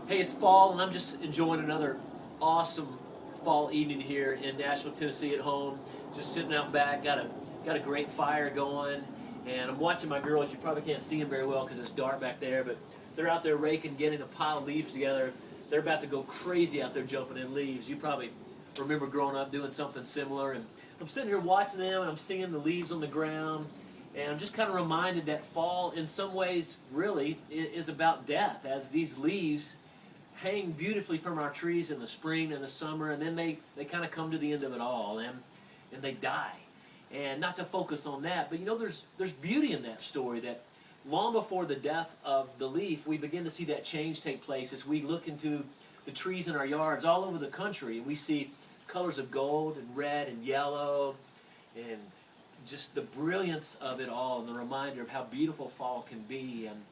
Hey, it's fall, and I'm just enjoying another awesome fall evening here in Nashville, Tennessee at home. Just sitting out back, got a great fire going, and I'm watching my girls. You probably can't see them very well because it's dark back there, but they're out there raking, getting a pile of leaves together. They're about to go crazy out there jumping in leaves. You probably remember growing up doing something similar, and I'm sitting here watching them, and I'm seeing the leaves on the ground, and I'm just kind of reminded that fall, in some ways, really is about death, as these leaves hang beautifully from our trees in the spring and the summer, and then they kind of come to the end of it all, and they die. And not to focus on that, but there's beauty in that story, that long before the death of the leaf, we begin to see that change take place as we look into the trees in our yards all over the country, and we see colors of gold and red and yellow, and just the brilliance of it all, and the reminder of how beautiful fall can be. And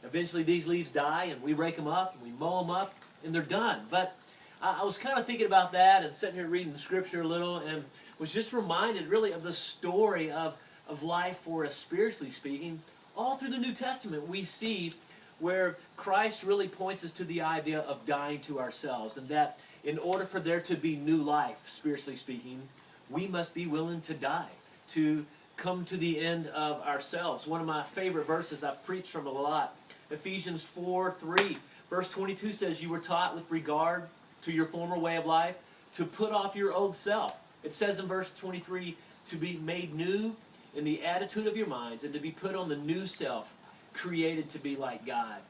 eventually these leaves die, and we rake them up, and we mow them up, and they're done. But I was kind of thinking about that and sitting here reading the scripture a little, and was just reminded really of the story of life for us, spiritually speaking. All through the New Testament we see where Christ really points us to the idea of dying to ourselves, and that in order for there to be new life, spiritually speaking, we must be willing to die, to come to the end of ourselves. One of my favorite verses, I've preached from it a lot, Ephesians 4:3, verse 22 says, "You were taught with regard to your former way of life to put off your old self." It says in verse 23, "to be made new in the attitude of your minds, and to be put on the new self, created to be like God."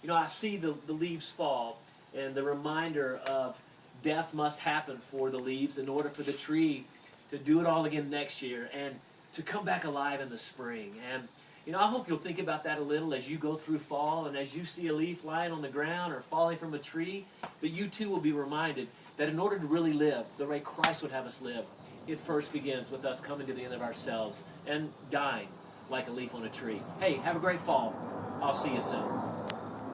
I see the leaves fall, and the reminder of death must happen for the leaves in order for the tree to do it all again next year and to come back alive in the spring. And I hope you'll think about that a little as you go through fall, and as you see a leaf lying on the ground or falling from a tree, that you too will be reminded that in order to really live the way Christ would have us live, it first begins with us coming to the end of ourselves and dying like a leaf on a tree. Hey, have a great fall. I'll see you soon.